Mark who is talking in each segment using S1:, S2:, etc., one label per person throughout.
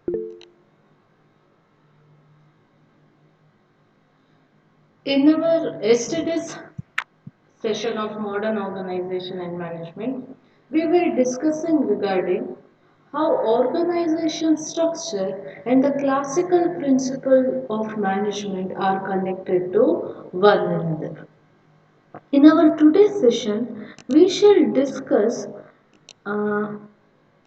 S1: In our yesterday's session of modern organization and management, we were discussing regarding how organization structure and the classical principle of management are connected to one another. In our today's session, we shall discuss uh,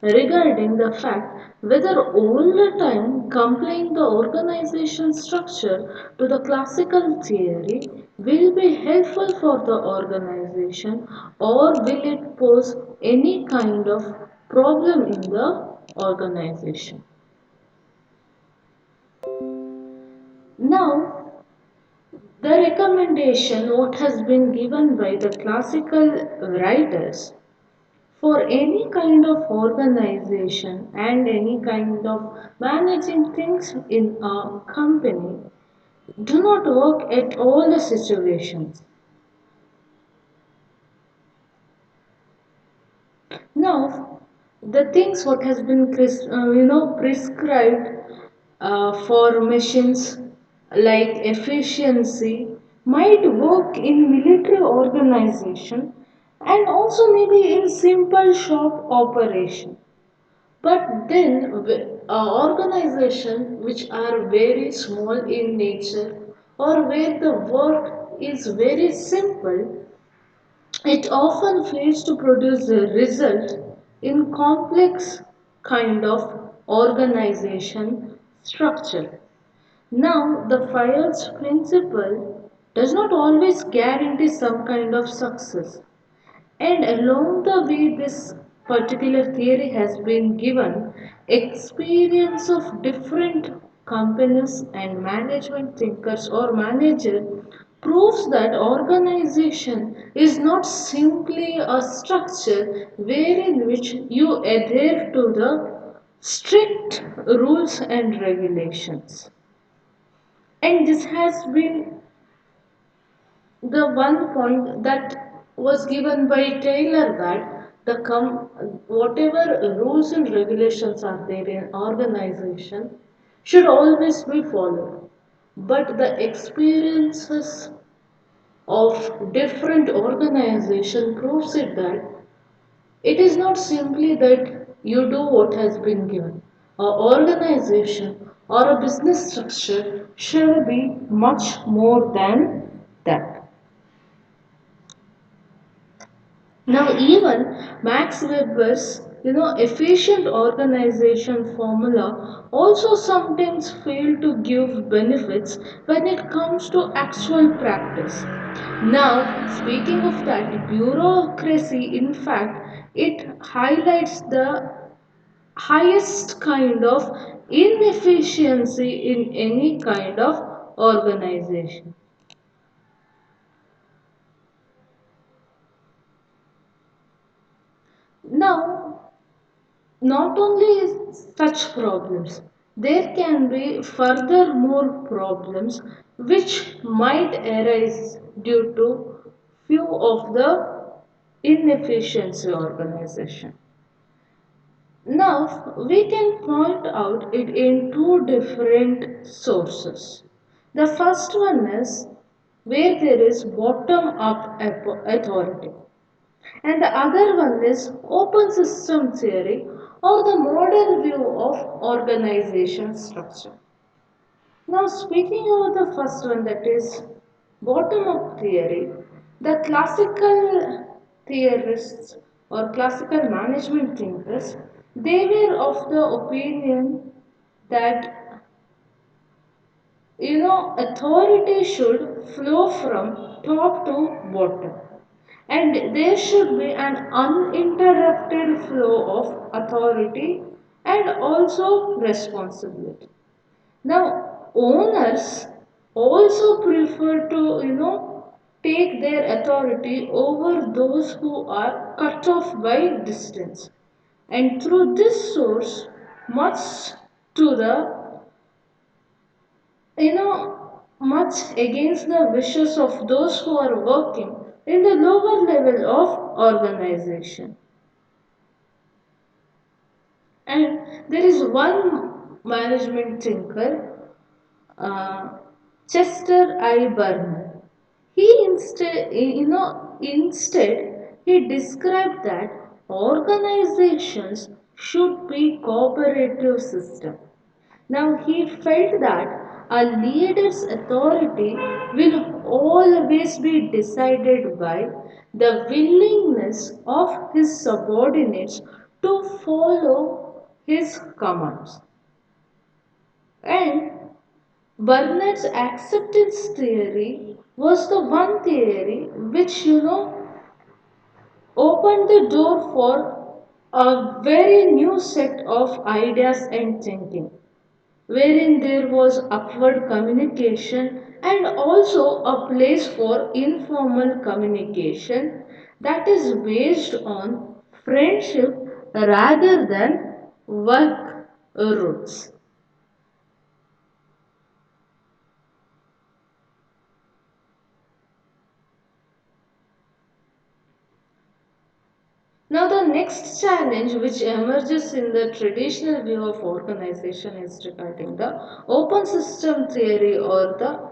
S1: regarding the fact whether all the time complying the organization structure to the classical theory will be helpful for the organization or will it pose any kind of problem in the organization. Now, the recommendation what has been given by the classical writers for any kind of organization and any kind of managing things in a company do not work at all the situations. Now, the things what has been prescribed for machines like efficiency might work in military organization and also maybe in simple shop operation. But then, organizations which are very small in nature or where the work is very simple, it often fails to produce a result in complex kind of organization structure. Now, the FIRE's principle does not always guarantee some kind of success. And along the way, this particular theory has been given experience of different companies and management thinkers or manager proves that organization is not simply a structure wherein which you adhere to the strict rules and regulations. And this has been the one point that was given by Taylor that whatever rules and regulations are there in organization should always be followed. But the experiences of different organization proves it that it is not simply that you do what has been given. An organization or a business structure shall be much more than that. Now, even Max Weber's efficient organization formula also sometimes fail to give benefits when it comes to actual practice. Now, speaking of that, bureaucracy, in fact, it highlights the highest kind of inefficiency in any kind of organization. Now, not only is such problems, there can be further more problems which might arise due to few of the inefficiency organization. Now we can point out it in two different sources. The first one is where there is bottom up authority and the other one is open system theory or the modern view of organization structure. Now, speaking about the first one, that is bottom up theory, the classical theorists or classical management thinkers they were of the opinion that authority should flow from top to bottom and there should be an uninterrupted flow of authority and also responsibility. Now owners also prefer to take their authority over those who are cut off by distance and through this source much to the much against the wishes of those who are working in the lower level of organization. And there is one management thinker uh, Chester I. Burnham. Instead he described that organizations should be cooperative system. Now he felt that a leader's authority will always be decided by the willingness of his subordinates to follow his commands. And Burnet's acceptance theory was the one theory which opened the door for a very new set of ideas and thinking, wherein there was upward communication and also a place for informal communication that is based on friendship rather than work roots. Now, the next challenge which emerges in the traditional view of organization is regarding the open system theory or the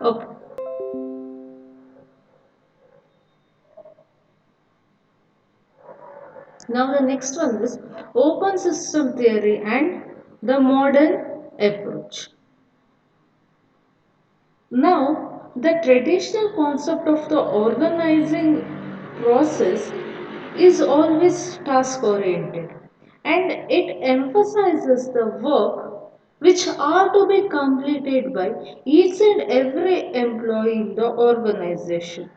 S1: okay. Now the next one is open system theory and the modern approach. Now, the traditional concept of the organizing process is always task oriented and it emphasizes the work which are to be completed by each and every employee in the organization.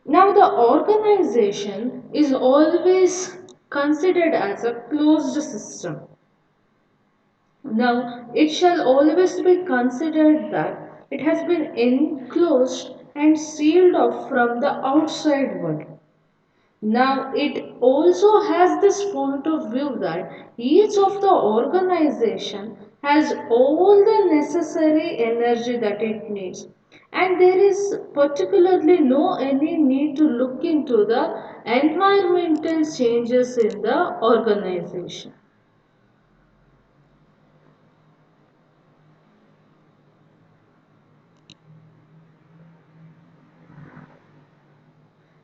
S1: Now, the organization is always considered as a closed system. Now, it shall always be considered that it has been enclosed and sealed off from the outside world. Now, it also has this point of view that each of the organization has all the necessary energy that it needs. And there is particularly no any need to look into the environmental changes in the organization.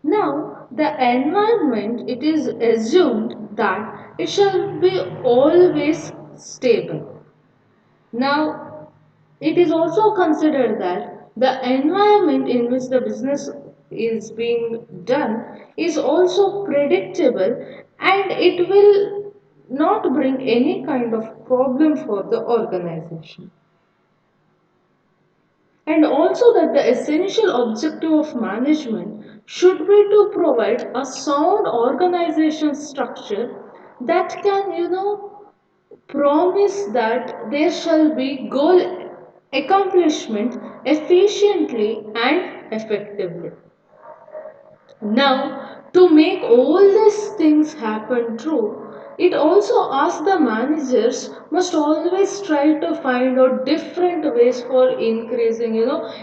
S1: Now, the environment, it is assumed that it shall be always stable. Now, it is also considered that the environment in which the business is being done is also predictable and it will not bring any kind of problem for the organization. And also that the essential objective of management should be to provide a sound organization structure that can, promise that there shall be goal accomplishment efficiently and effectively. Now, to make all these things happen true, it also asks the managers must always try to find out different ways for increasing,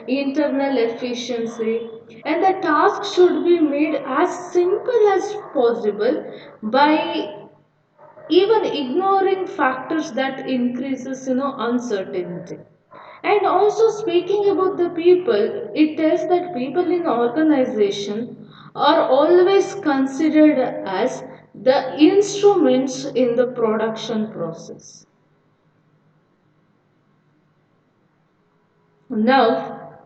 S1: internal efficiency. And the task should be made as simple as possible by even ignoring factors that increases uncertainty. And also speaking about the people, it tells that people in organization are always considered as the instruments in the production process. Now,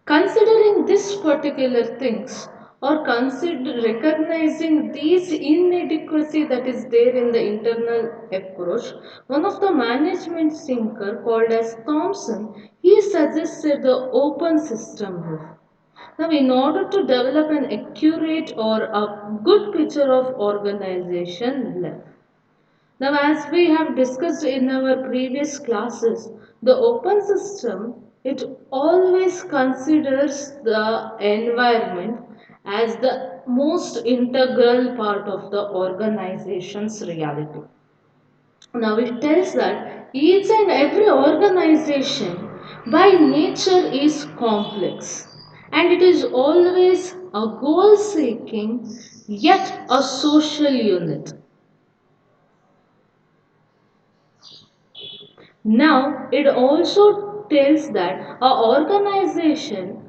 S1: considering these particular things, or consider recognizing these inadequacy that is there in the internal approach, one of the management thinker called as Thompson, he suggested the open system rule. Now, in order to develop an accurate or a good picture of organization life. Now, as we have discussed in our previous classes, the open system, it always considers the environment as the most integral part of the organization's reality. Now it tells that each and every organization by nature is complex and it is always a goal seeking yet a social unit. Now, it also tells that a organization,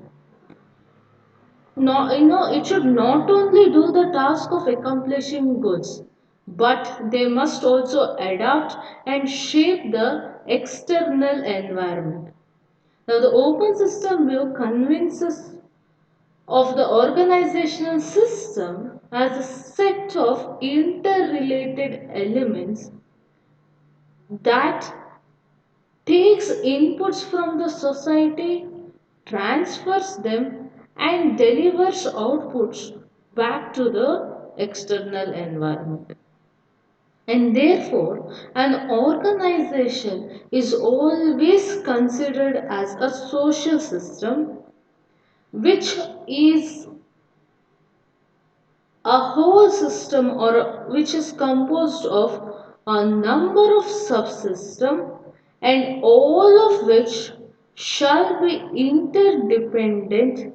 S1: it should not only do the task of accomplishing goods, but they must also adapt and shape the external environment. Now, the open system view convinces of the organizational system as a set of interrelated elements that takes inputs from the society, transfers them, and delivers outputs back to the external environment. And therefore, an organization is always considered as a social system which is a whole system or which is composed of a number of subsystems and all of which shall be interdependent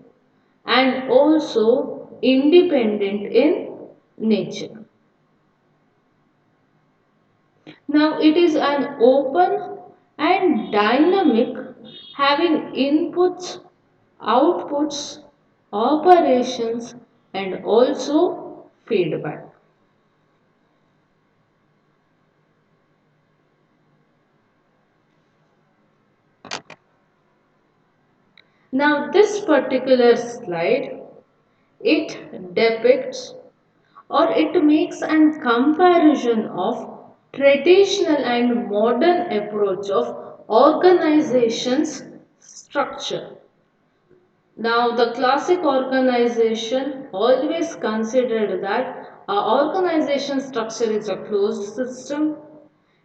S1: and also independent in nature. Now it is an open and dynamic having inputs, outputs, operations and also feedback. Now this particular slide, it depicts or it makes an comparison of traditional and modern approach of organization's structure. Now, the classic organization always considered that our organization structure is a closed system.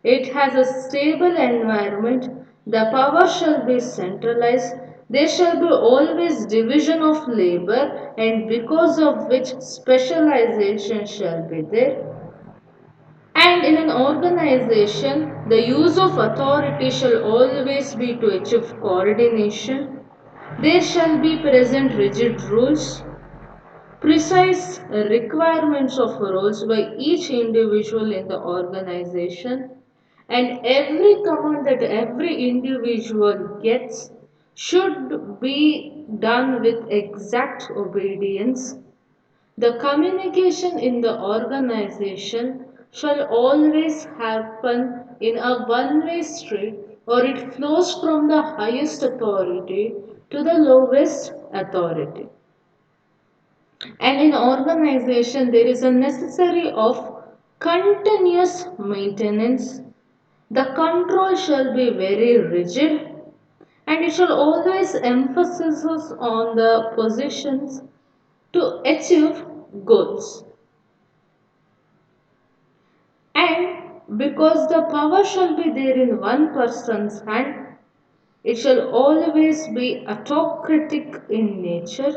S1: It has a stable environment. The power shall be centralized. There shall be always division of labor, and because of which specialization shall be there. And in an organization, the use of authority shall always be to achieve coordination. There shall be present rigid rules, precise requirements of roles by each individual in the organization, and every command that every individual gets should be done with exact obedience. The communication in the organization shall always happen in a one-way street or it flows from the highest authority to the lowest authority. And in organization there is a necessary of continuous maintenance. The control shall be very rigid and it shall always emphasize on the positions to achieve goals. And because the power shall be there in one person's hand, It shall always be autocratic in nature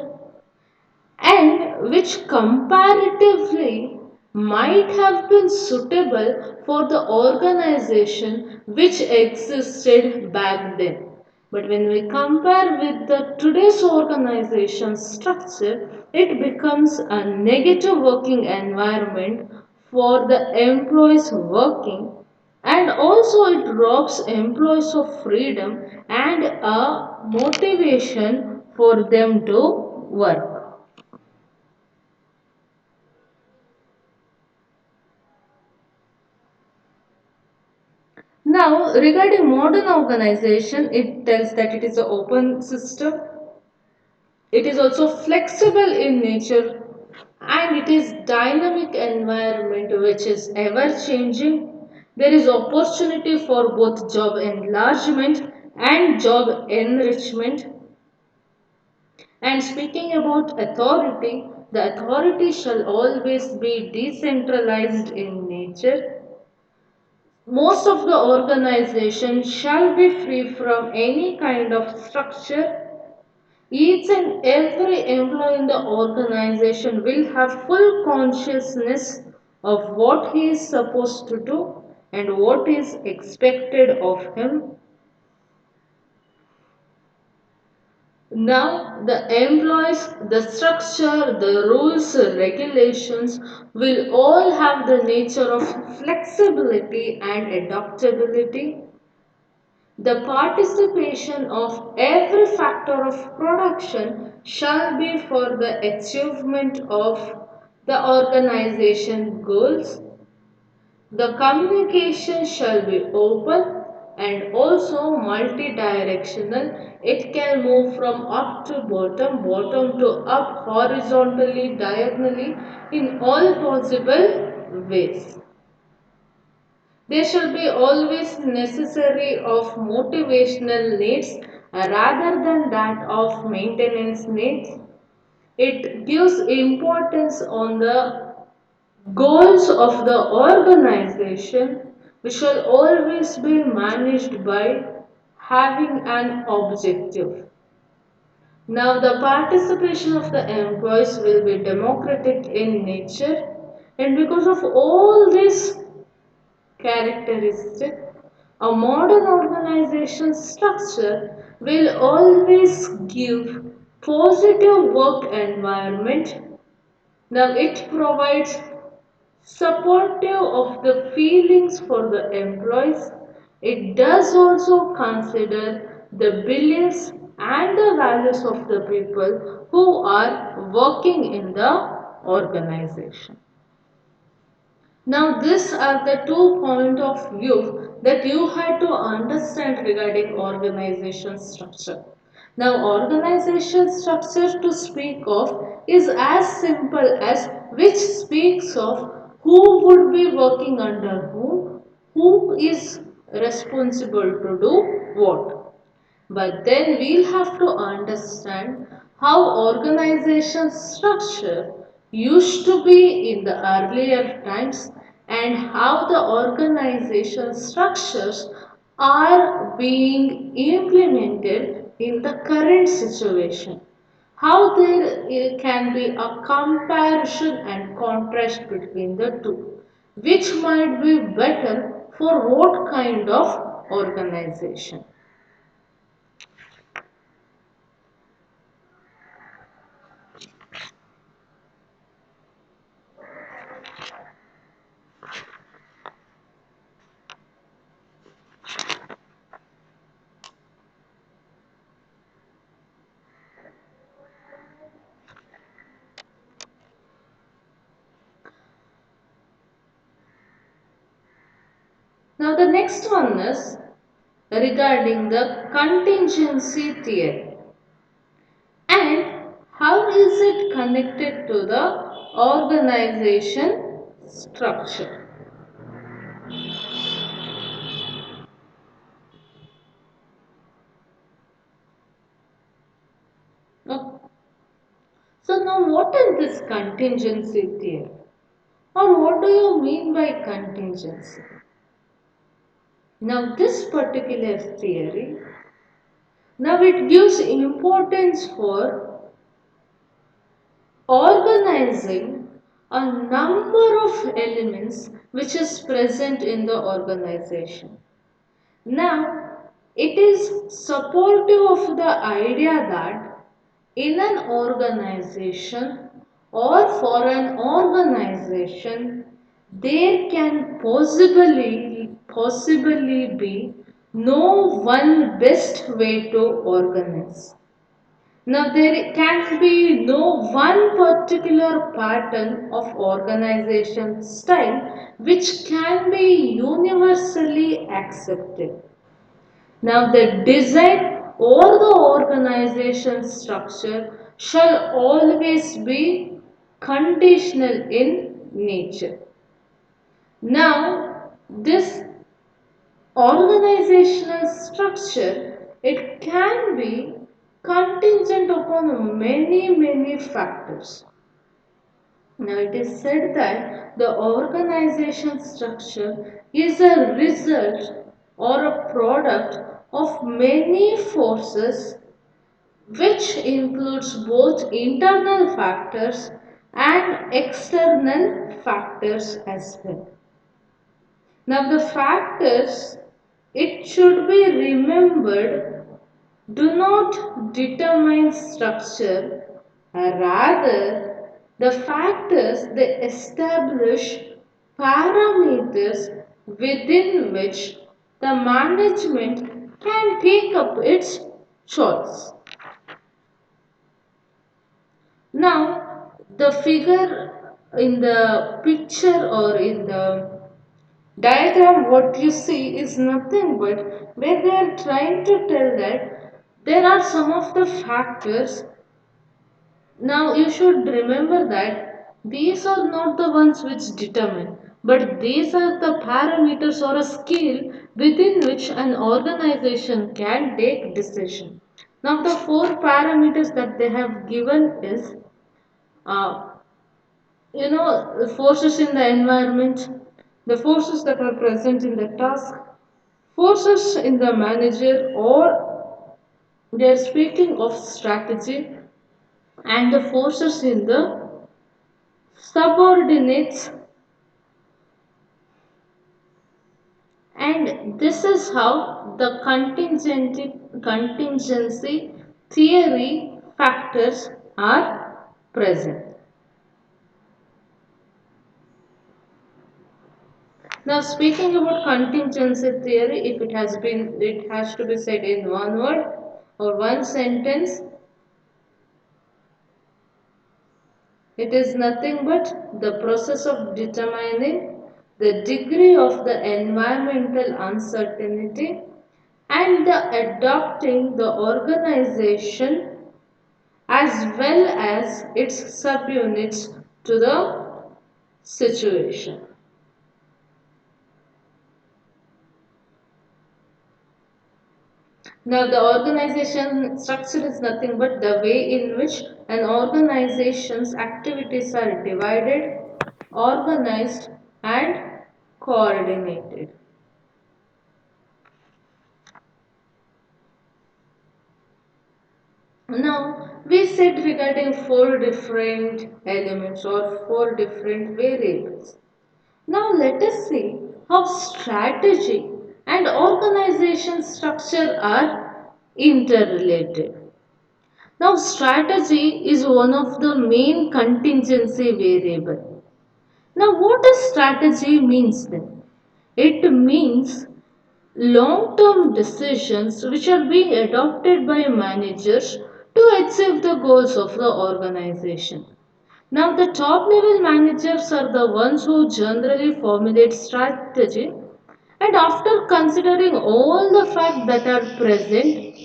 S1: and which comparatively might have been suitable for the organization which existed back then. But when we compare with the today's organization structure, it becomes a negative working environment for the employees working, and also it robs employees of freedom and a motivation for them to work. Now, regarding modern organization, it tells that it is an open system, it is also flexible in nature, and it is dynamic environment which is ever changing. There is opportunity for both job enlargement and job enrichment. And speaking about authority, the authority shall always be decentralized in nature. Most of the organization shall be free from any kind of structure. Each and every employee in the organization will have full consciousness of what he is supposed to do and what is expected of him. Now, the employees, the structure, the rules, regulations will all have the nature of flexibility and adaptability. The participation of every factor of production shall be for the achievement of the organization goals. The communication shall be open and also multi-directional. It can move from up to bottom, bottom to up, horizontally, diagonally, in all possible ways. There shall be always necessary of motivational needs rather than that of maintenance needs. It gives importance on the goals of the organization, which shall always be managed by having an objective. Now, the participation of the employees will be democratic in nature, and because of all this characteristic, a modern organization structure will always give positive work environment. Now it provides supportive of the feelings for the employees. It does also consider the beliefs and the values of the people who are working in the organization. Now, these are the two point of view that you had to understand regarding organization structure. Now, organization structure to speak of is as simple as which speaks of who would be working under who is responsible to do what. But then we'll have to understand how organization structure used to be in the earlier times and how the organization structures are being implemented in the current situation. How there can be a comparison and contrast between the two, which might be better for what kind of organization. Now the next one is regarding the contingency theory and how is it connected to the organization structure. Okay. So now what is this contingency theory or what do you mean by contingency? Now this particular theory Now it gives importance for organizing a number of elements which is present in the organization. Now, it is supportive of the idea that in an organization or for an organization, there can possibly be no one best way to organize. Now, there can be no one particular pattern of organization style which can be universally accepted. Now, the design or the organization structure shall always be conditional in nature. Now, this organizational structure, it can be contingent upon many factors. Now it is said that the organization structure is a result or a product of many forces, which includes both internal factors and external factors as well. Now, the factors, it should be remembered, do not determine structure, rather, the factors they establish parameters within which the management can take up its choice. Now, the figure in the picture or in the diagram, what you see is nothing but where they are trying to tell that there are some of the factors. Now, you should remember that these are not the ones which determine, but these are the parameters or a scale within which an organization can take decision. Now, the four parameters that they have given is uh, the forces in the environment, the forces that are present in the task, forces in the manager, or they are speaking of strategy, and the forces in the subordinates. And this is how the contingency theory factors are present. Now, speaking about contingency theory, if it has to be said in one word or one sentence, it is nothing but the process of determining the degree of the environmental uncertainty and the adapting the organization as well as its subunits to the situation. Now, the organization structure is nothing but the way in which an organization's activities are divided, organized, and coordinated. Now, we said regarding four different elements or four different variables. Now, let us see how strategy and organization structure are interrelated. Now, strategy is one of the main contingency variable. Now, what does strategy means then? It means long-term decisions which are being adopted by managers to achieve the goals of the organization. Now, the top level managers are the ones who generally formulate strategy, and after considering all the facts that are present,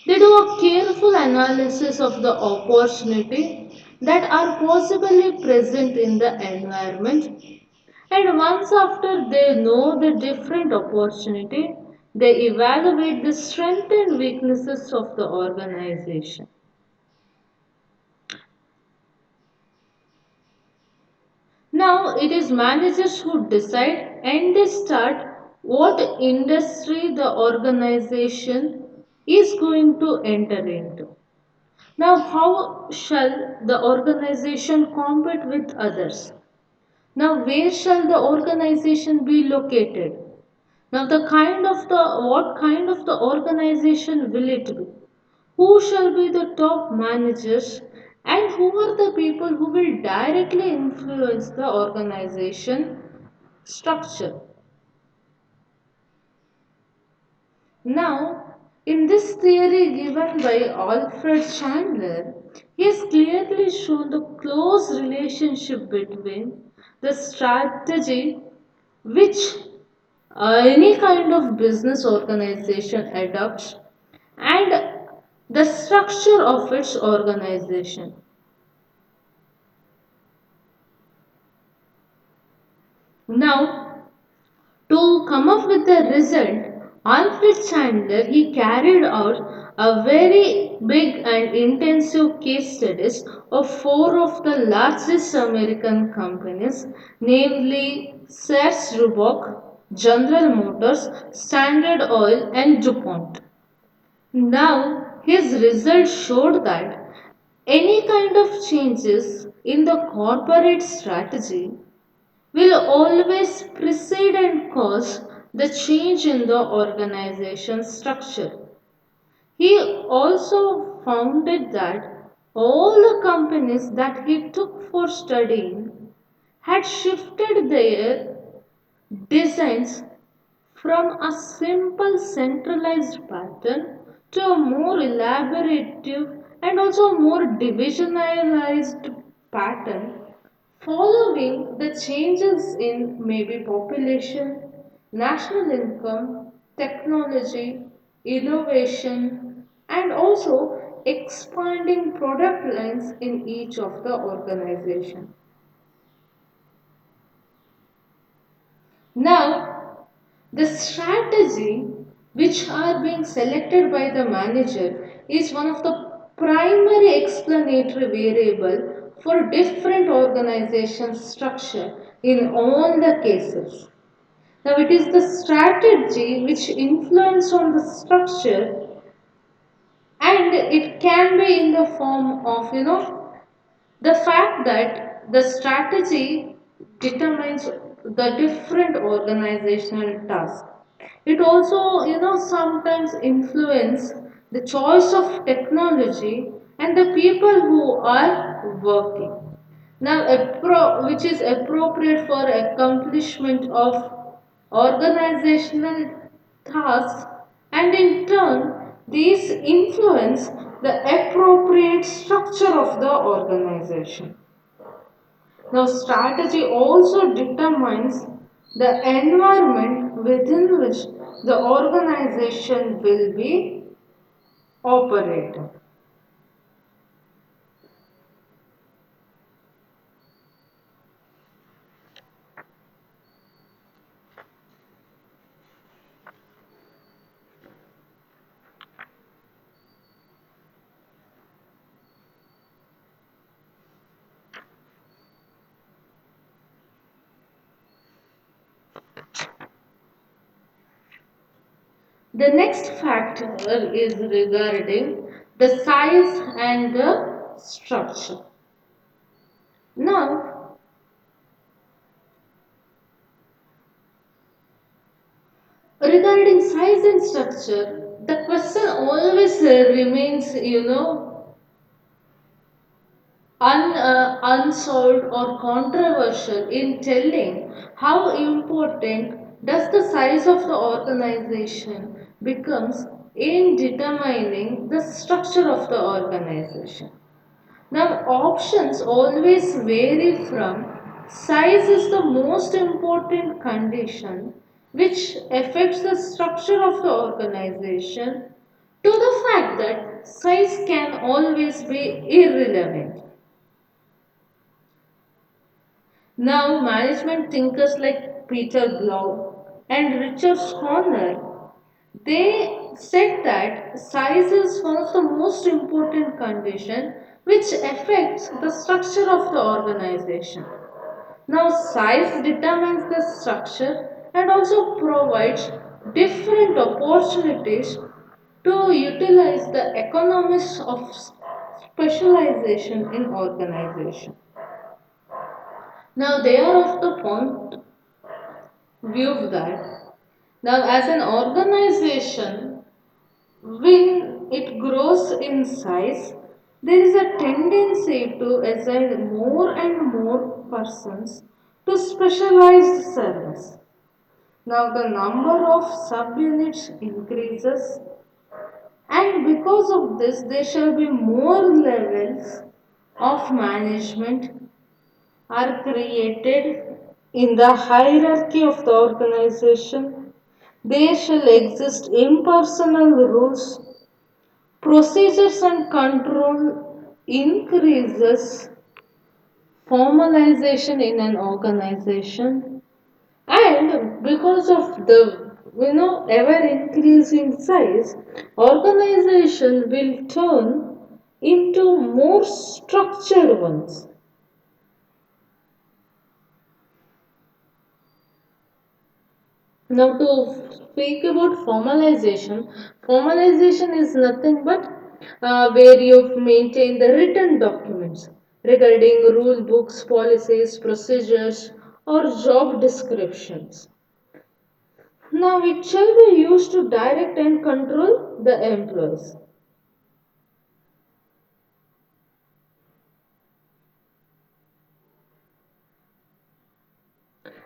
S1: they do a careful analysis of the opportunity that are possibly present in the environment, and once after they know the different opportunity, they evaluate the strengths and weaknesses of the organization. Now it is managers who decide and they start what industry the organization is going to enter into. Now, how shall the organization compete with others? Now, where shall the organization be located? Now, what kind of the organization will it be? Who shall be the top managers and who are the people who will directly influence the organization structure? Now, in this theory given by Alfred Chandler, he has clearly shown the close relationship between the strategy which any kind of business organization adopts and the structure of its organization. Now, to come up with the result, Alfred Chandler he carried out a very big and intensive case studies of four of the largest American companies, namely Sears Roebuck, General Motors, Standard Oil, and DuPont. Now, his results showed that any kind of changes in the corporate strategy will always precede and cause the change in the organization structure. He also founded that all the companies that he took for studying had shifted their designs from a simple centralized pattern to a more elaborative and also more divisionalized pattern following the changes in maybe population, national income, technology, innovation, and also expanding product lines in each of the organization. Now, the strategy which are being selected by the manager is one of the primary explanatory variable for different organization structure in all the cases. Now it is the strategy which influence on the structure and it can be in the form of the fact that the strategy determines the different organizational tasks. It also sometimes influence the choice of technology and the people who are working. Now which is appropriate for accomplishment of organizational tasks, and in turn these influence the appropriate structure of the organization. Now, strategy also determines the environment within which the organization will be operating. The next factor is regarding the size and the structure. Now, regarding size and structure, the question always remains, unsolved or controversial in telling how important does the size of the organization becomes in determining the structure of the organization. Now, options always vary from size is the most important condition which affects the structure of the organization to the fact that size can always be irrelevant. Now, management thinkers like Peter Blau and Richard Sconner, they said that size is one of the most important condition which affects the structure of the organization. Now, size determines the structure and also provides different opportunities to utilize the economics of specialization in organization. Now they are of the point view that now as an organization, when it grows in size, there is a tendency to assign more and more persons to specialized service. Now the number of subunits increases, and because of this there shall be more levels of management are created in the hierarchy of the organization. There shall exist impersonal rules, procedures and control increases formalization in an organization, and because of the ever increasing size, organization will turn into more structured ones. Now, to speak about formalization, formalization is nothing but where you maintain the written documents regarding rule books, policies, procedures, or job descriptions. Now, it shall be used to direct and control the employees.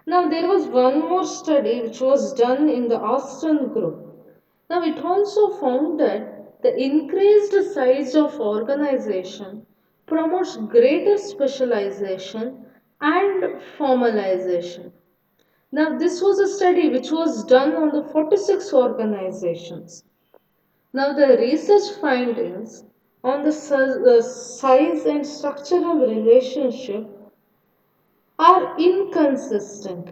S1: Now, there was one more study which was done in the Austin group. Now, it also found that the increased size of organization promotes greater specialization and formalization. Now, this was a study which was done on the 46 organizations. Now, the research findings on the size and structural relationship are inconsistent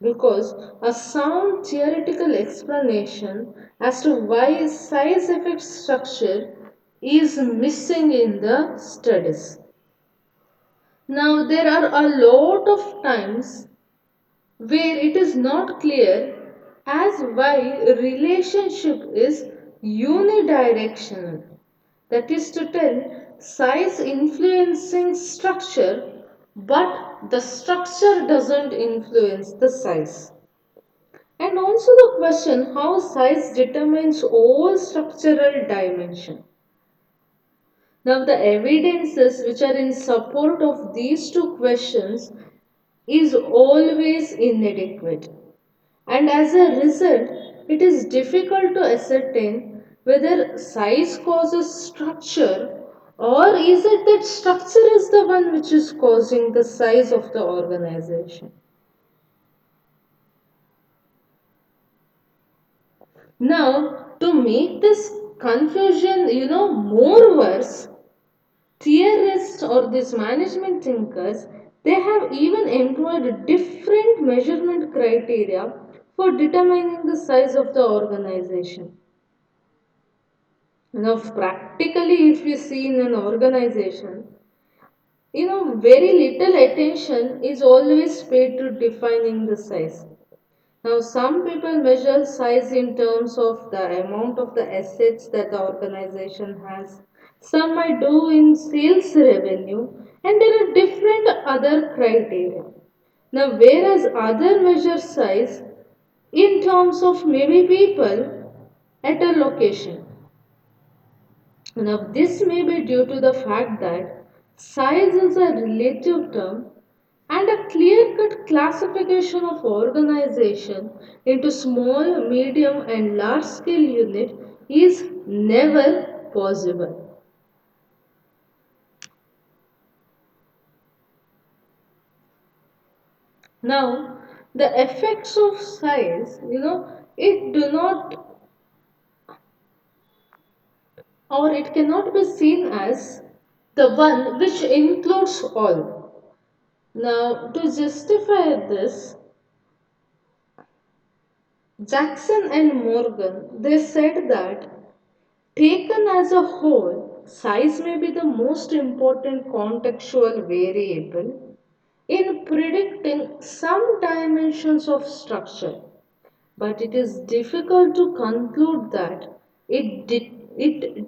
S1: because a sound theoretical explanation as to why size affects structure is missing in the studies. Now, there are a lot of times where it is not clear as why relationship is unidirectional. That is to tell, size influencing structure, but the structure doesn't influence the size. And also the question how size determines all structural dimension. Now the evidences which are in support of these two questions is always inadequate. And as a result, it is difficult to ascertain whether size causes structure or is it that structure is the one which is causing the size of the organization. Now, to make this confusion, more worse, theorists or these management thinkers, they have even employed different measurement criteria for determining the size of the organization. Now, practically, if we see in an organization, very little attention is always paid to defining the size. Now, some people measure size in terms of the amount of the assets that the organization has. Some might do in sales revenue, and there are different other criteria. Now, whereas other measure size in terms of maybe people at a location. Now, this may be due to the fact that size is a relative term and a clear cut classification of organization into small, medium, and large scale unit is never possible. Now, the effects of size, it do not or it cannot be seen as the one which includes all. Now, to justify this, Jackson and Morgan they said that taken as a whole, size may be the most important contextual variable in predicting some dimensions of structure, but it is difficult to conclude that It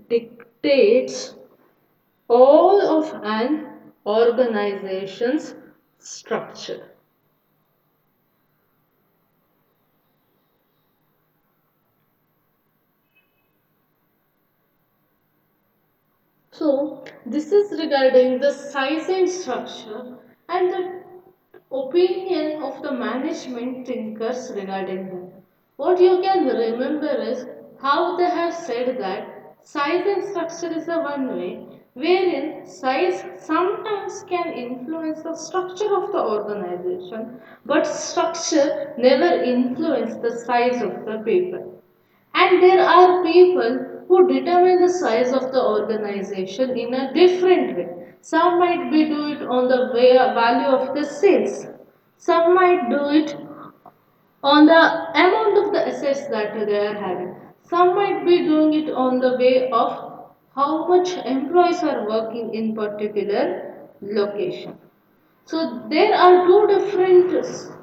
S1: dictates all of an organization's structure. So, this is regarding the size and structure and the opinion of the management thinkers regarding them. What you can remember is how they have said that size and structure is a one way, wherein size sometimes can influence the structure of the organization, but structure never influence the size of the people. And there are people who determine the size of the organization in a different way. Some might be do it on the value of the sales. Some might do it on the amount of the assets that they are having. Some might be doing it on the way of how much employees are working in particular location. So there are two different,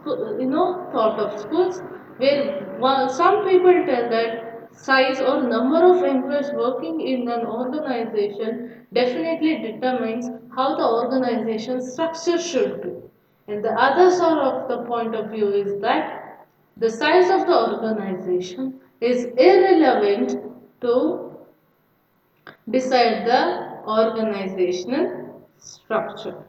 S1: thought of schools where some people tell that size or number of employees working in an organization definitely determines how the organization structure should be. And the other sort of the point of view is that the size of the organization is irrelevant to decide the organizational structure.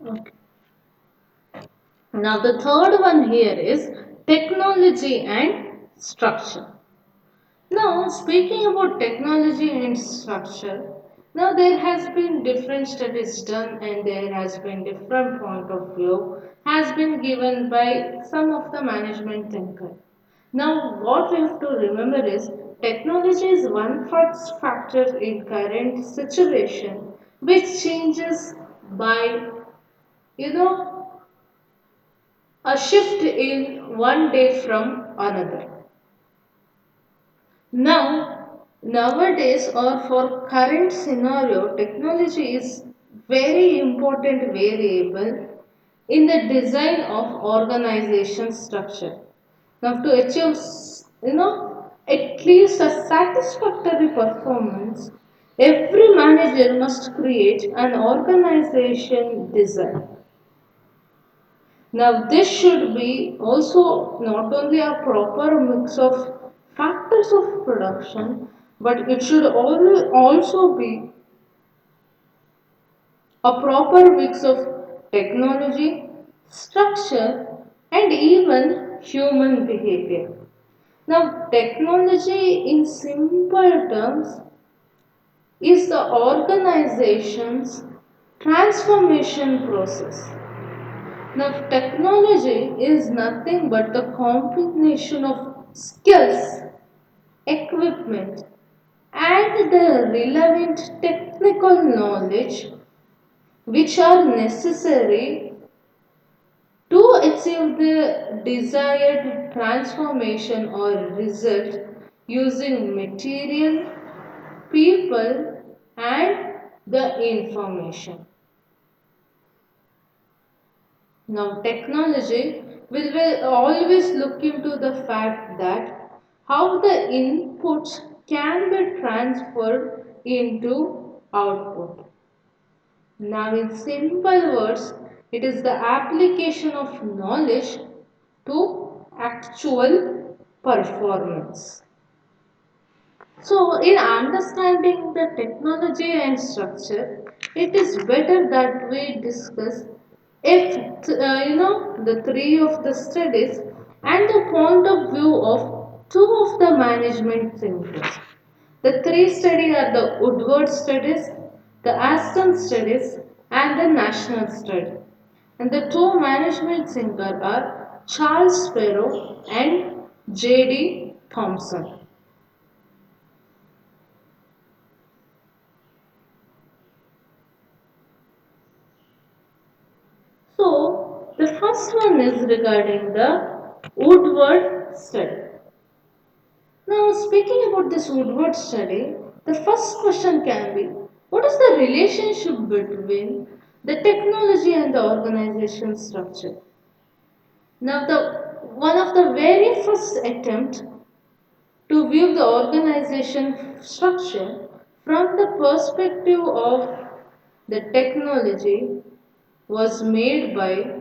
S1: Okay. Now, the third one here is technology and structure. Now, speaking about technology and structure, now there has been different studies done and there has been different point of view has been given by some of the management thinkers. Now, what we have to remember is technology is one factor in current situation which changes by you know a shift in one day from another. Now, nowadays or for current scenario, technology is very important variable in the design of organization structure. Now, to achieve, at least a satisfactory performance, every manager must create an organization design. Now, this should be also not only a proper mix of factors of production, but it should also be a proper mix of technology, structure, and even human behavior. Now, technology in simple terms is the organization's transformation process. Now, technology is nothing but the combination of skills, equipment, and the relevant technical knowledge which are necessary to achieve the desired transformation or result using material, people, and the information. Now, technology will always look into the fact that how the inputs can be transferred into output. Now, in simple words, it is the application of knowledge to actual performance. So, in understanding the technology and structure, it is better that we discuss if the three of the studies and the point of view of two of the management thinkers. The three studies are the Woodward studies, the Aston studies, and the National study. And the two management thinkers are Charles Sparrow and J.D. Thompson. So, the first one is regarding the Woodward study. Now, speaking about this Woodward study, the first question can be, what is the relationship between the technology and the organization structure? Now, the one of the very first attempt to view the organization structure from the perspective of the technology was made by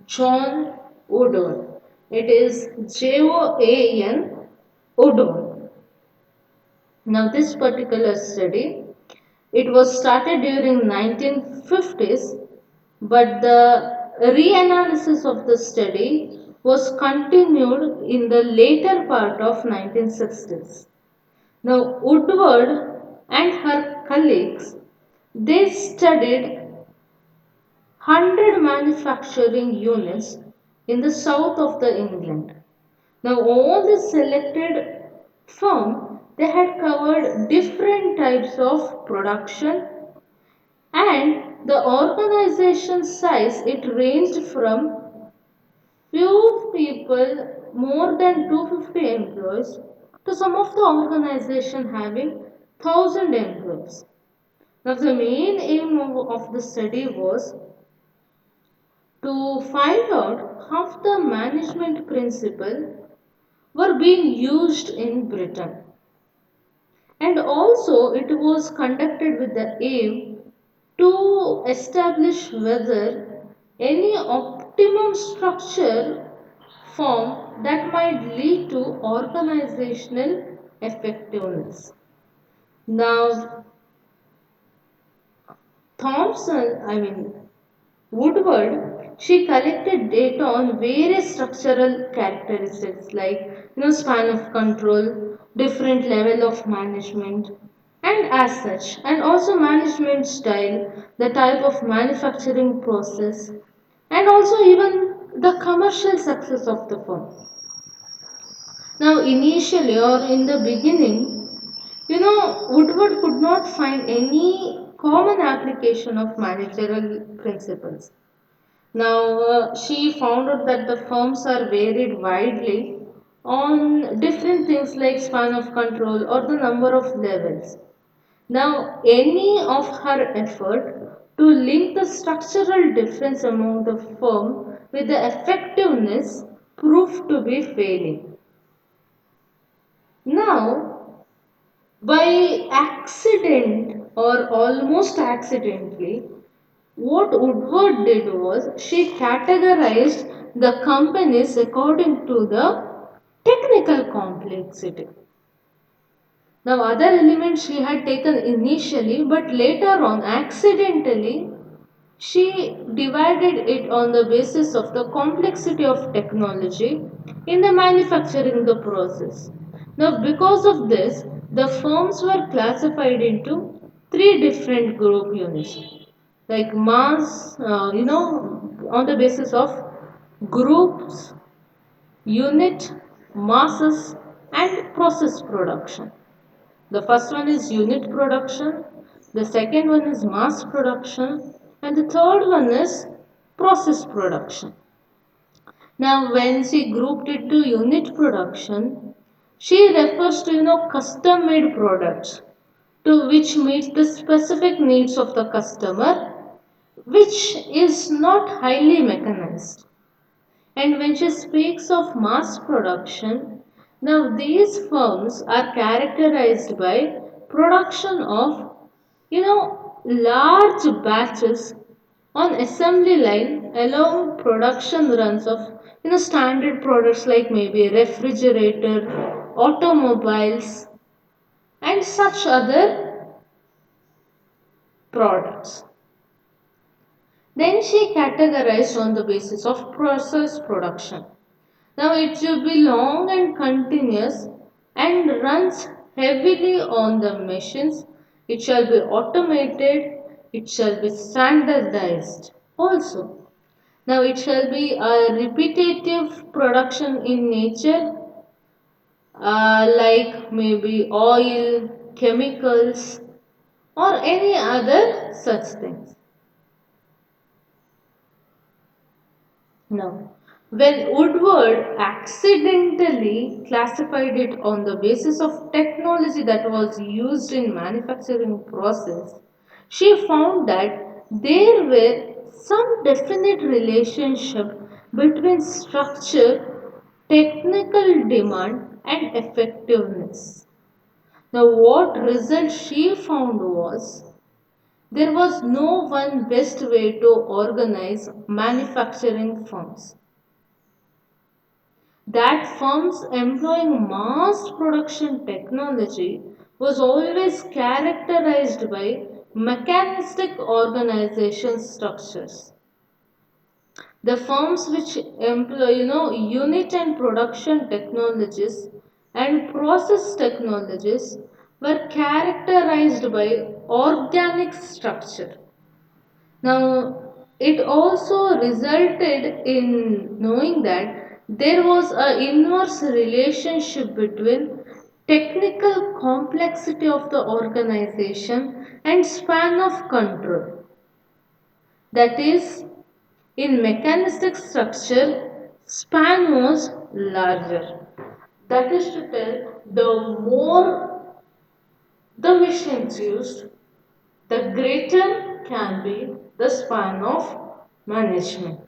S1: John Odone. It is Joan Odone. Now, this particular study, it was started during 1950s, but the reanalysis of the study was continued in the later part of 1960s. Now, Woodward and her colleagues, they studied 100 manufacturing units in the south of the England. Now all the selected firm, they had covered different types of production, and the organization size, it ranged from few people, more than 250 employees, to some of the organization having 1000 employees. Now the main aim of the study was to find out how the management principle were being used in Britain. And also, it was conducted with the aim to establish whether any optimum structure form that might lead to organizational effectiveness. Now, Woodward, she collected data on various structural characteristics like span of control, different level of management, and as such, and also management style, the type of manufacturing process, and also even the commercial success of the firm. Now, initially or in the beginning, Woodward could not find any common application of managerial principles. Now, she found out that the firms are varied widely on different things like span of control or the number of levels. Now, any of her effort to link the structural difference among the firm with the effectiveness proved to be failing. Now, by accident or almost accidentally, what Woodward did was she categorized the companies according to the technical complexity. Now, other elements she had taken initially, but later on, accidentally, she divided it on the basis of the complexity of technology in the manufacturing the process. Now, because of this, the firms were classified into three different group units, like on the basis of groups, unit, masses, and process production. The first one is unit production, the second one is mass production, and the third one is process production. Now, when she grouped it to unit production, she refers to custom made products to which meets the specific needs of the customer, which is not highly mechanized. And when she speaks of mass production, now these firms are characterized by production of, large batches on assembly line along production runs of, standard products like maybe refrigerator, automobiles, and such other products. Then she categorized on the basis of process production. Now it should be long and continuous and runs heavily on the machines. It shall be automated. It shall be standardized also. Now it shall be a repetitive production in nature, like maybe oil, chemicals, or any other such things. Now, when Woodward accidentally classified it on the basis of technology that was used in manufacturing process, she found that there were some definite relationship between structure, technical demand and effectiveness. Now, what result she found was there was no one best way to organize manufacturing firms. That firms employing mass production technology was always characterized by mechanistic organization structures. The firms which employ, unit and production technologies and process technologies were characterized by organic structure. Now, it also resulted in knowing that there was an inverse relationship between technical complexity of the organization and span of control. That is, in mechanistic structure, span was larger. That is to tell, the more the machines used, the greater can be the span of management.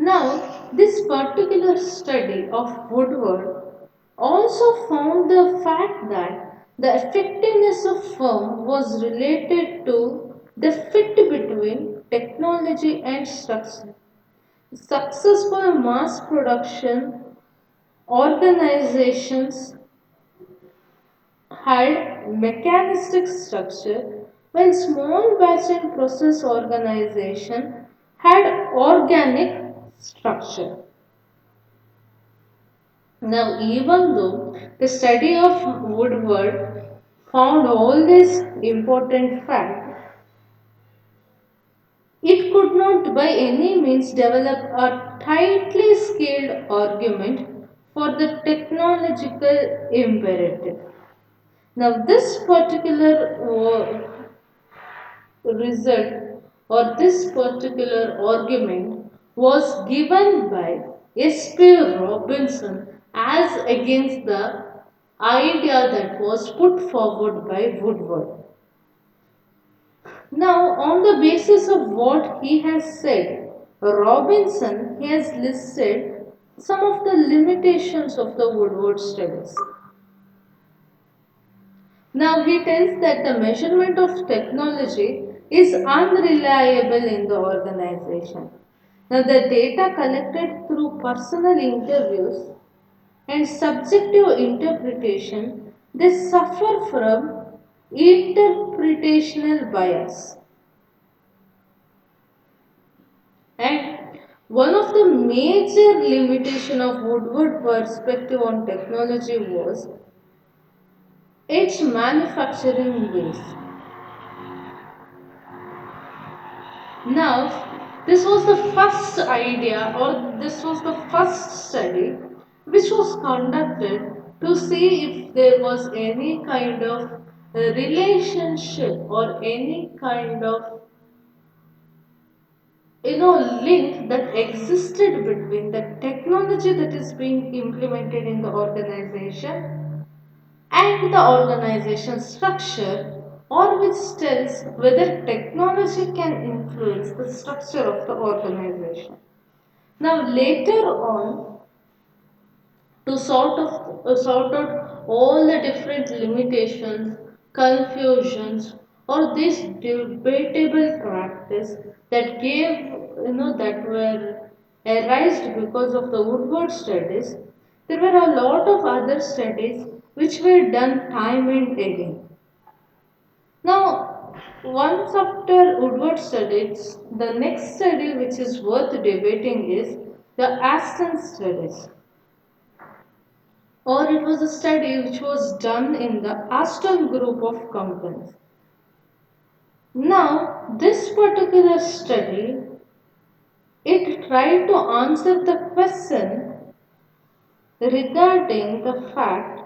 S1: Now, this particular study of Woodward also found the fact that the effectiveness of firm was related to the fit between technology and structure. Successful mass production organizations had mechanistic structure, while small batch and process organization had organic structure. Now, even though the study of Woodward found all these important facts, it could not by any means develop a tightly scaled argument for the technological imperative. Now, this particular result or this particular argument was given by S.P. Robinson as against the idea that was put forward by Woodward. Now, on the basis of what he has said, Robinson has listed some of the limitations of the Woodward studies. Now he tells that the measurement of technology is unreliable in the organization. Now the data collected through personal interviews and subjective interpretation, they suffer from interpretational bias. And one of the major limitation of Woodward perspective on technology was its manufacturing ways. Now, this was the first idea or this was the first study which was conducted to see if there was any kind of relationship or any kind of link that existed between the technology that is being implemented in the organization and the organization structure, or which tells whether technology can influence the structure of the organization. Now, later on, to sort out all the different limitations, confusions, or this debatable practice that that were arised because of the Woodward studies, there were a lot of other studies which were done time and again. Now, once after Woodward studies, the next study which is worth debating is the Aston studies, or it was a study which was done in the Aston group of companies. Now, this particular study, it tried to answer the question regarding the fact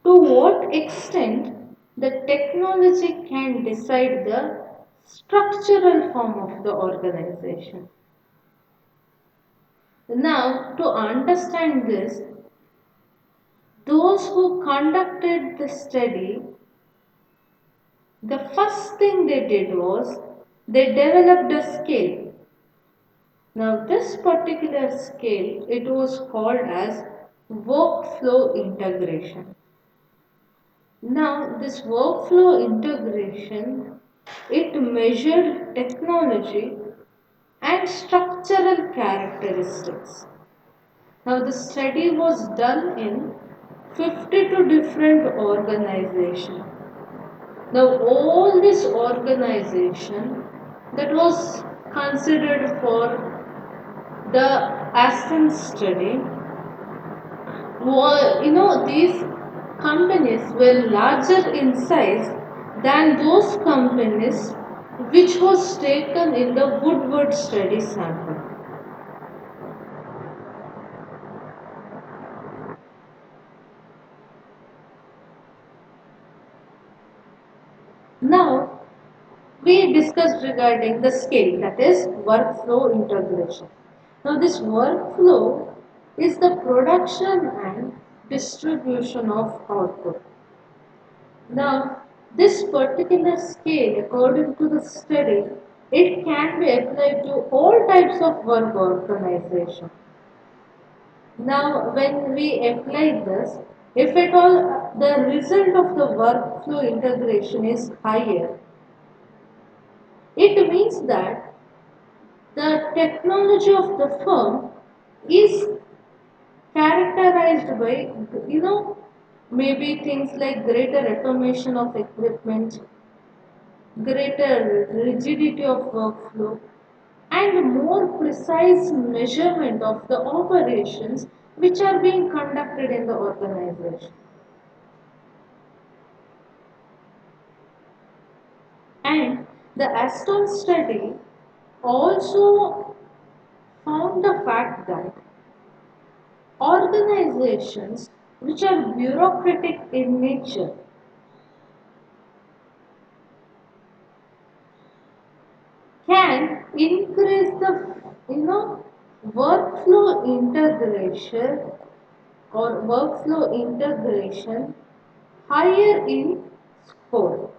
S1: to what extent the technology can decide the structural form of the organization. Now, to understand this, those who conducted the study, the first thing they did was they developed a scale. Now, this particular scale, it was called as workflow integration. Now, this workflow integration, it measured technology and structural characteristics. Now, the study was done in 52 different organizations. Now, all this organization that was considered for the Aston study, these companies were larger in size than those companies which was taken in the Woodward study sample. Now, we discussed regarding the scale, that is workflow integration. Now, this workflow is the production and distribution of output. Now, this particular scale, according to the study, it can be applied to all types of work organization. Now, when we apply this, if at all the result of the workflow integration is higher, it means that the technology of the firm is characterized by, you know, maybe things like greater automation of equipment, greater rigidity of workflow, and more precise measurement of the operations which are being conducted in the organization. And the Aston study also found the fact that organizations which are bureaucratic in nature can increase the you know workflow integration workflow integration higher in score.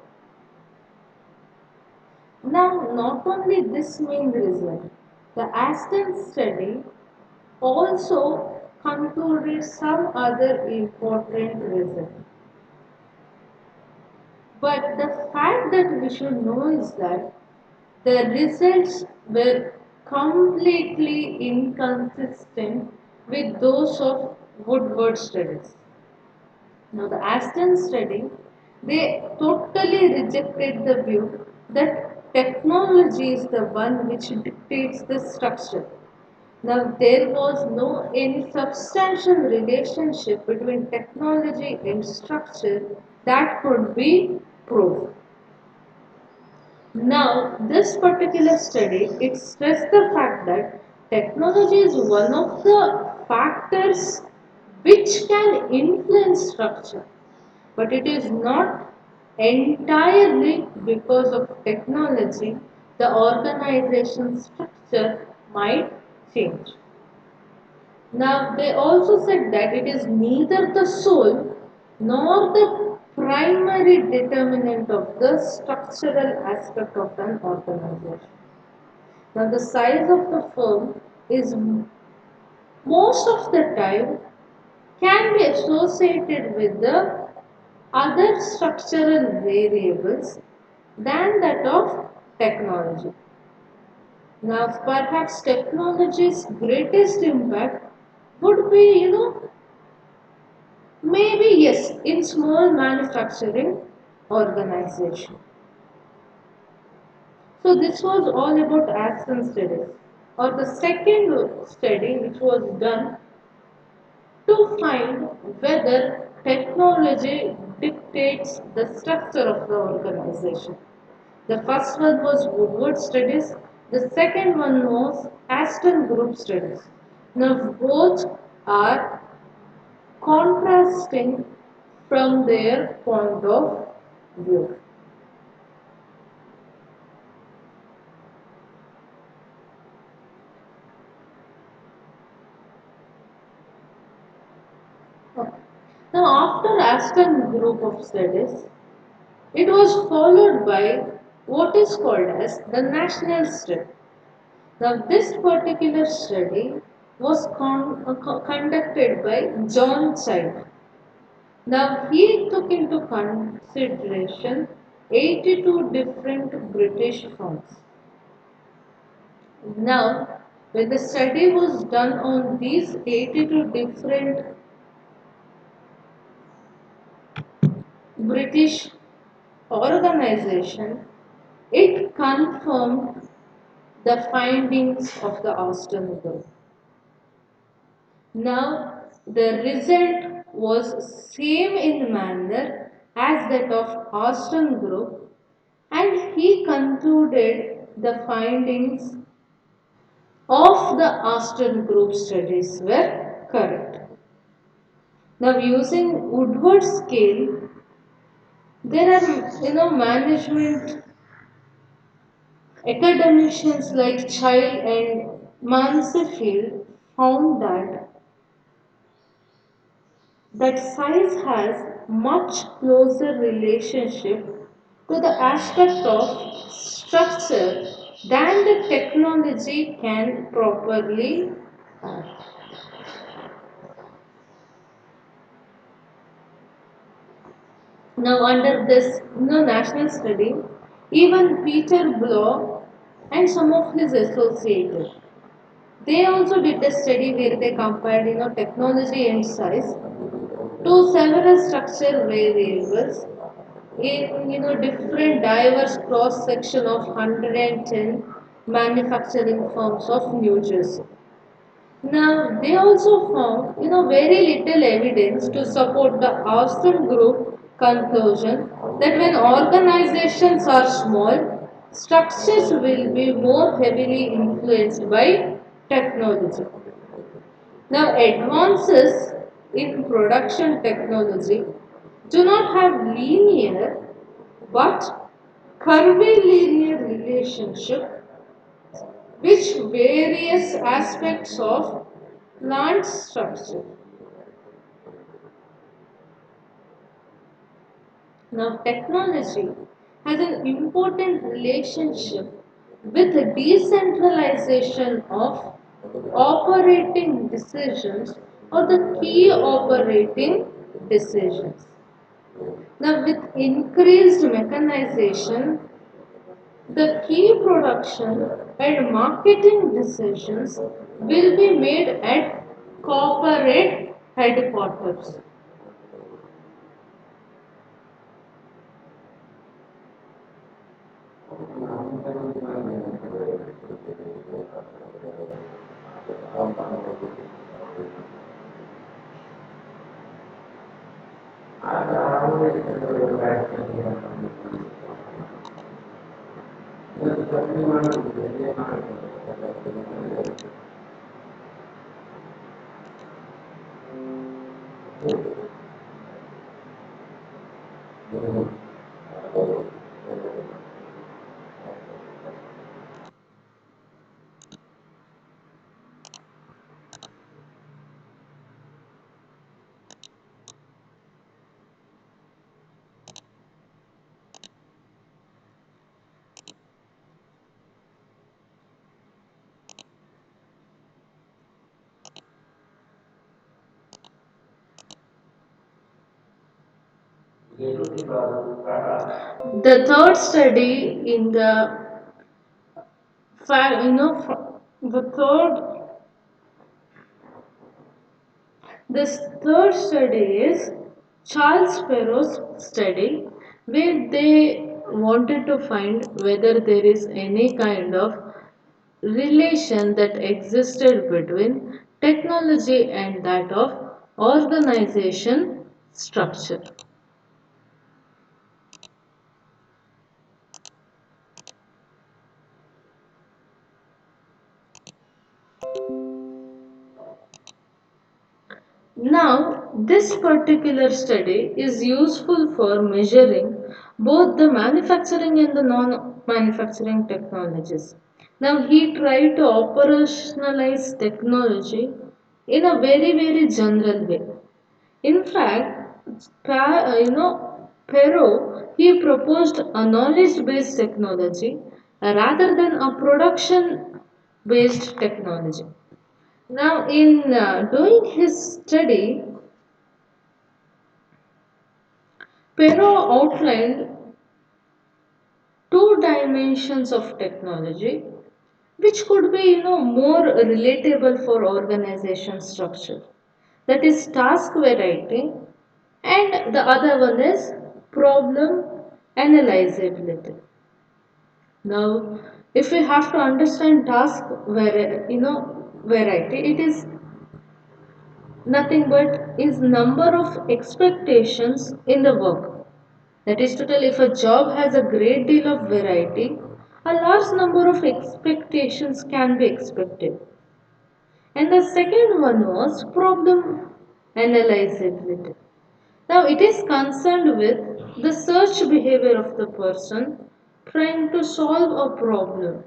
S1: Now, not only this main result, the Aston study also concluded some other important result. But the fact that we should know is that the results were completely inconsistent with those of Woodward studies. Now, the Aston study, they totally rejected the view that technology is the one which dictates the structure. Now, there was no any substantial relationship between technology and structure that could be proved. Now, this particular study, it stressed the fact that technology is one of the factors which can influence structure, but it is not entirely because of technology the organization structure might change. Now, they also said that it is neither the sole nor the primary determinant of the structural aspect of an organization. Now, the size of the firm is most of the time can be associated with the other structural variables than that of technology. Now, perhaps technology's greatest impact would be, maybe yes, in small manufacturing organization. So this was all about Aspen studies, or the second study which was done to find whether technology dictates the structure of the organization. The first one was Woodward studies, the second one was Aston Group studies. Now both are contrasting from their point of view. Okay. Now, after Aston group of studies, it was followed by what is called as the national study. Now, this particular study was conducted by John Child. Now, he took into consideration 82 different British firms. Now, when the study was done on these 82 different British organization, it confirmed the findings of the Austin group. Now, the result was same in manner as that of Austin group, and he concluded the findings of the Austin group studies were correct. Now, using Woodward scale, there are management academicians like Child and Mansfield found that size has much closer relationship to the aspect of structure than the technology can properly have. Now, under this national study, even Peter Blow and some of his associates, they also did a study where they compared technology and size to several structure variables in different diverse cross section of 110 manufacturing firms of New Jersey. Now, they also found, very little evidence to support the Austin group conclusion that when organizations are small, structures will be more heavily influenced by technology. Now, advances in production technology do not have linear but curvilinear relationship which various aspects of plant structure. Now, technology has an important relationship with the decentralization of operating decisions or the key operating decisions. Now, with increased mechanization, the key production and marketing decisions will be made at corporate headquarters. The third study in the the this third study is Charles Perrow's study, where they wanted to find whether there is any kind of relation that existed between technology and that of organization structure. Now, this particular study is useful for measuring both the manufacturing and the non manufacturing technologies. Now, he tried to operationalize technology in a very general way. In fact, Perot, he proposed a knowledge-based technology rather than a production-based technology. Now, in doing his study, Perot outlined two dimensions of technology which could be more relatable for organization structure. That is task variety, and the other one is problem analyzability. Now, if we have to understand task variety, it is nothing but is number of expectations in the work. That is to tell, if a job has a great deal of variety, a large number of expectations can be expected. And the second one was problem analyzability. Now it is concerned with the search behavior of the person trying to solve a problem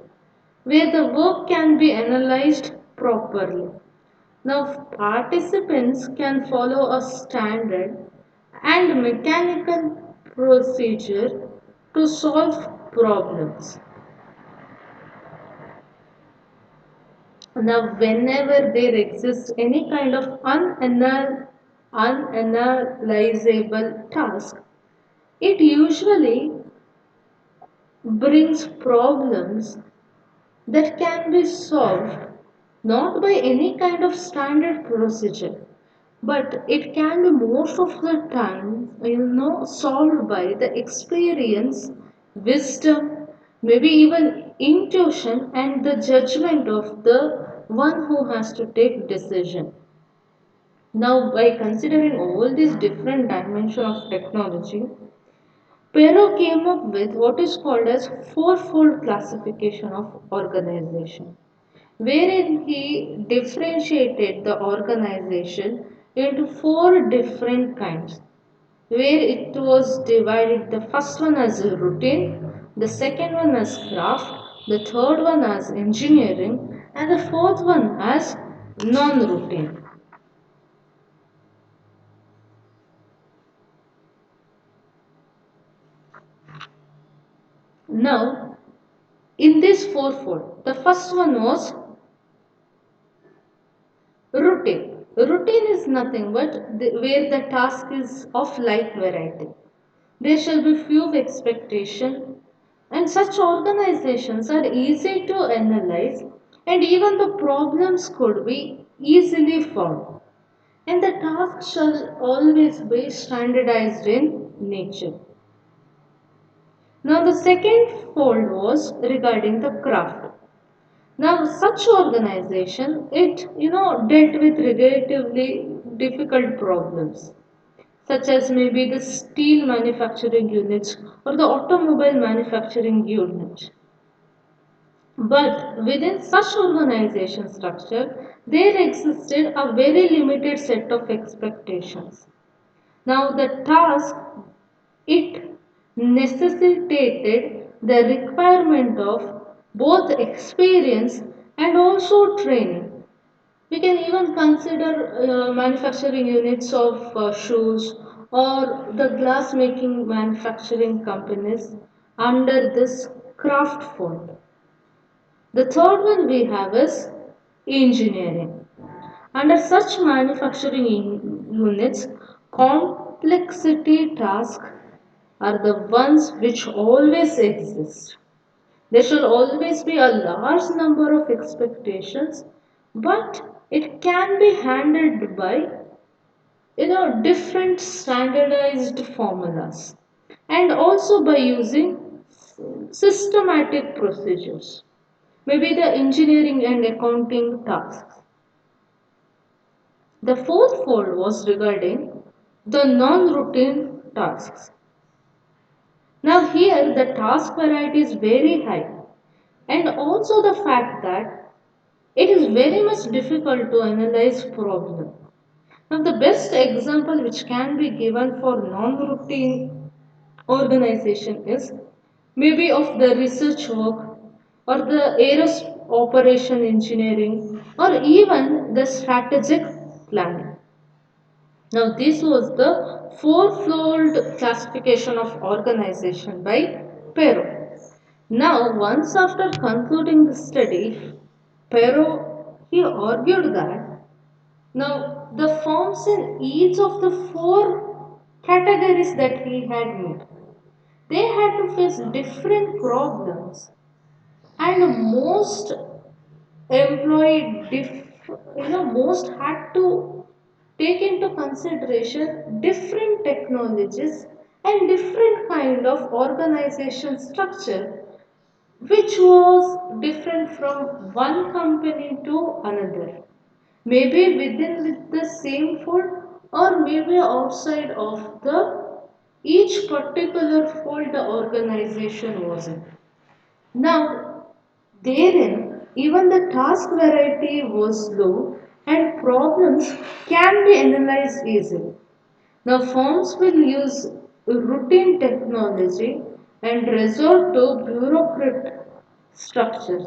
S1: where the work can be analyzed properly. Now participants can follow a standard and mechanical procedure to solve problems. Now, whenever there exists any kind of unanalyzable task, it usually brings problems that can be solved not by any kind of standard procedure, but it can be most of the time solved by the experience, wisdom, maybe even intuition and the judgment of the one who has to take decision. Now, by considering all these different dimensions of technology, Pero came up with what is called as fourfold classification of organization, wherein he differentiated the organization into four different kinds, where it was divided the first one as routine, the second one as craft, the third one as engineering, and the fourth one as non-routine. Now, in this fourfold, the first one was routine. Routine is nothing but where the task is of like variety. There shall be few expectation, and such organizations are easy to analyze, and even the problems could be easily found. And the task shall always be standardized in nature. Now the second fold was regarding the craft. Now, such organization, it dealt with relatively difficult problems, such as maybe the steel manufacturing units or the automobile manufacturing unit. But within such organization structure, there existed a very limited set of expectations. Now, the task it necessitated the requirement of both experience and also training. We can even consider manufacturing units of shoes or the glass making manufacturing companies under this craft fold. The third one we have is engineering. Under such manufacturing units, complexity tasks are the ones which always exist. There shall always be a large number of expectations, but it can be handled by different standardized formulas and also by using systematic procedures. Maybe the engineering and accounting tasks. The fourth fold was regarding the non-routine tasks. Now here the task variety is very high, and also the fact that it is very much difficult to analyze problem. Now, the best example which can be given for non-routine organization is maybe of the research work or the aeros operation engineering or even the strategic planning. Now, this was the fourfold classification of organization by Pero. Now, once after concluding the study, Pero he argued that now the firms in each of the four categories that he had made, they had to face different problems, and most had to take into consideration different technologies and different kind of organization structure which was different from one company to another, maybe within the same fold or maybe outside of the each particular fold the organization was in. Now, therein, even the task variety was low and problems can be analyzed easily. Now, firms will use routine technology and resort to bureaucratic structures.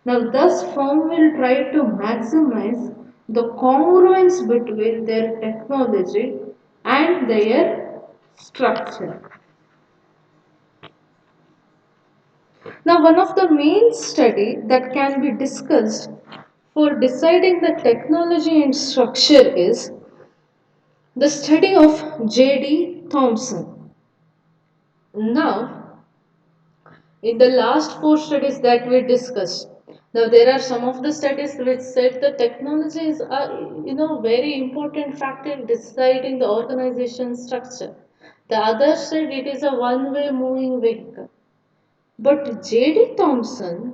S1: Now, thus, firm will try to maximize the congruence between their technology and their structure. Now, one of the main study that can be discussed for deciding the technology and structure is the study of J.D. Thomson. Now, in the last four studies that we discussed, now there are some of the studies which said the technology is a very important factor in deciding the organization structure. The other said it is a one-way moving vehicle. But J.D. Thomson,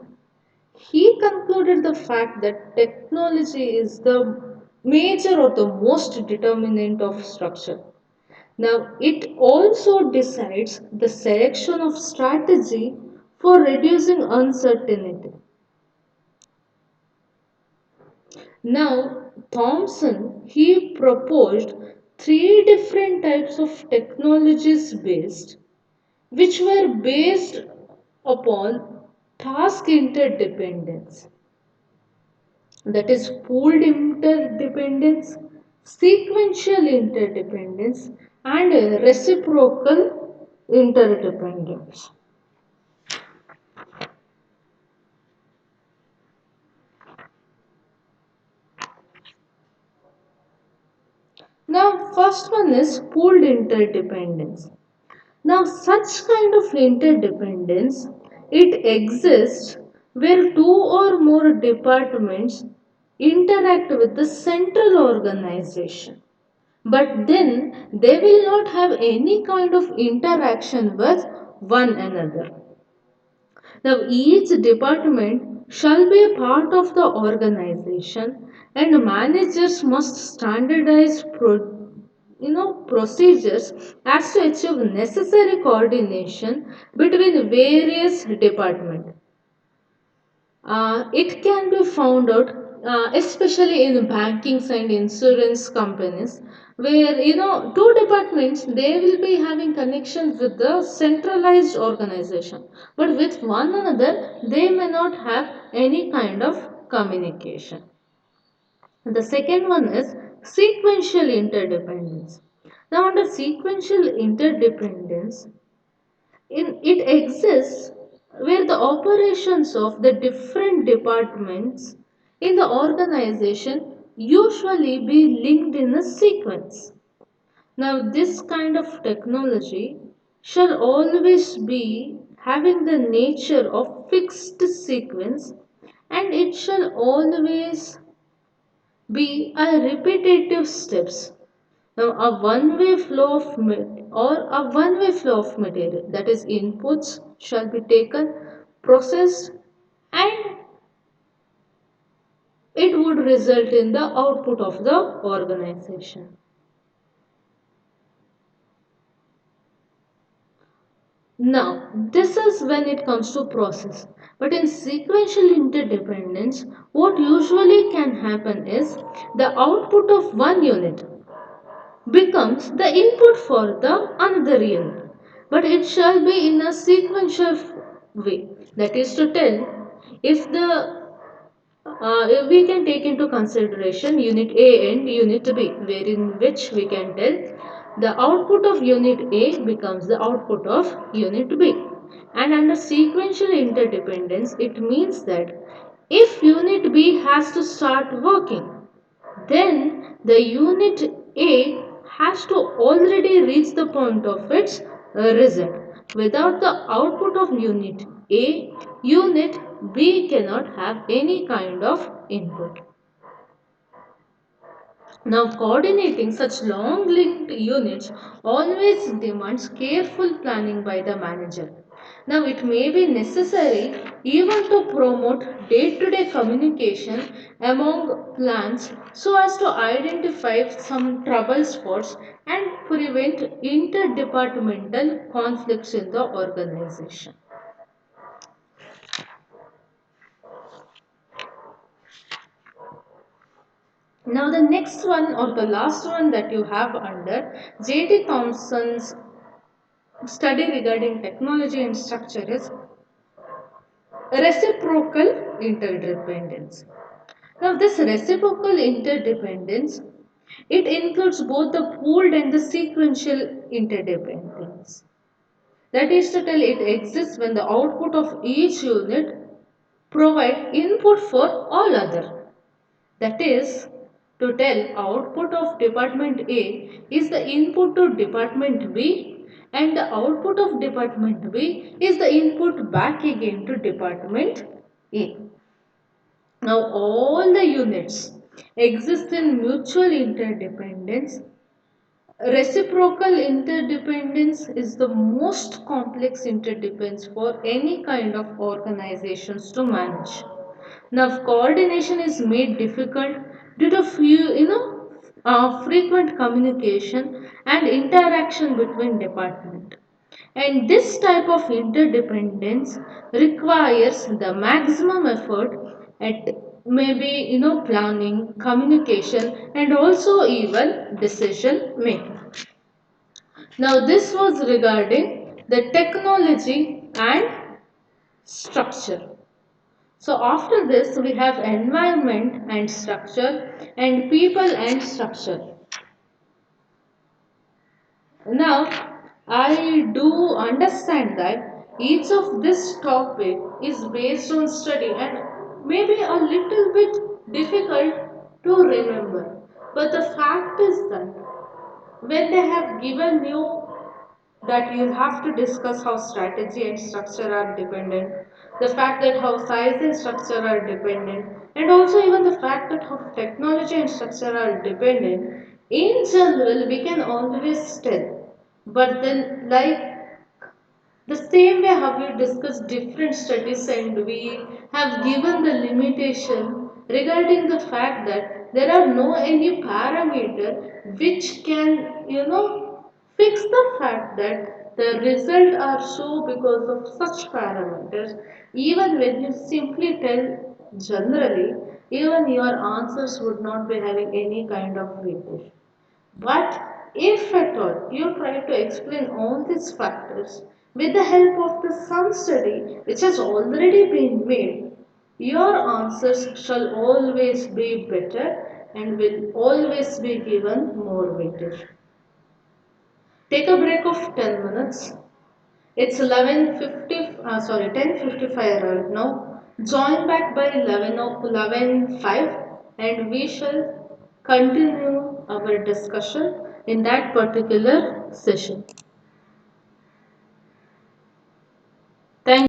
S1: he concluded the fact that technology is the major or the most determinant of structure. Now, it also decides the selection of strategy for reducing uncertainty. Now, Thomson, he proposed three different types of technologies which were based upon task interdependence, that is pooled interdependence, sequential interdependence, and reciprocal interdependence. Now, first one is pooled interdependence. Now, such kind of interdependence, it exists where two or more departments interact with the central organization, but then they will not have any kind of interaction with one another. Now, each department shall be a part of the organization, and managers must standardize procedures as to achieve necessary coordination between various departments. It can be found out, especially in banking and insurance companies, where two departments they will be having connections with the centralized organization, but with one another they may not have any kind of communication. The second one is sequential interdependence. Now, under sequential interdependence, it exists where the operations of the different departments in the organization usually be linked in a sequence. Now, this kind of technology shall always be having the nature of fixed sequence, and it shall always be a repetitive steps. Now, a one-way flow of material, that is, inputs shall be taken, processed, and it would result in the output of the organization. Now, this is when it comes to process. But in sequential interdependence, what usually can happen is the output of one unit becomes the input for the another unit, but it shall be in a sequential way. That is to tell, if the if we can take into consideration unit A and unit B, wherein which we can tell the output of unit A becomes the output of unit B. And under sequential interdependence, it means that if unit B has to start working, then the unit A has to already reach the point of its result. Without the output of unit A, unit B cannot have any kind of input. Now, coordinating such long linked units always demands careful planning by the manager. Now, it may be necessary even to promote day to day communication among plants so as to identify some trouble spots and prevent interdepartmental conflicts in the organization. Now, the next one or the last one that you have under J.T. Thompson's study regarding technology and structure is reciprocal interdependence. Now, this reciprocal interdependence, it includes both the pooled and the sequential interdependence. That is to tell, it exists when the output of each unit provide input for all other. That is to tell, output of department A is the input to department B, and the output of department B is the input back again to department A. Now all the units exist in mutual interdependence. Reciprocal interdependence is the most complex interdependence for any kind of organizations to manage. Now, coordination is made difficult due to frequent communication and interaction between departments. And this type of interdependence requires the maximum effort at maybe planning, communication, and also even decision making. Now, this was regarding the technology and structure. So after this we have environment and structure and people and structure. Now I do understand that each of this topic is based on study and maybe a little bit difficult to remember. But the fact is that when they have given you that you have to discuss how strategy and structure are dependent, the fact that how size and structure are dependent, and also even the fact that how technology and structure are dependent. In general, we can always tell. But then, like the same way how we discussed different studies and we have given the limitation regarding the fact that there are no any parameter which can fix the fact that the result are so because of such parameters. Even when you simply tell generally, even your answers would not be having any kind of weightage. But if at all you try to explain all these factors with the help of the some study which has already been made, your answers shall always be better and will always be given more weightage. Take a break of 10 minutes. It's 11:50, sorry, 10:55 right now. Join back by 11:05 and we shall continue our discussion in that particular session. Thank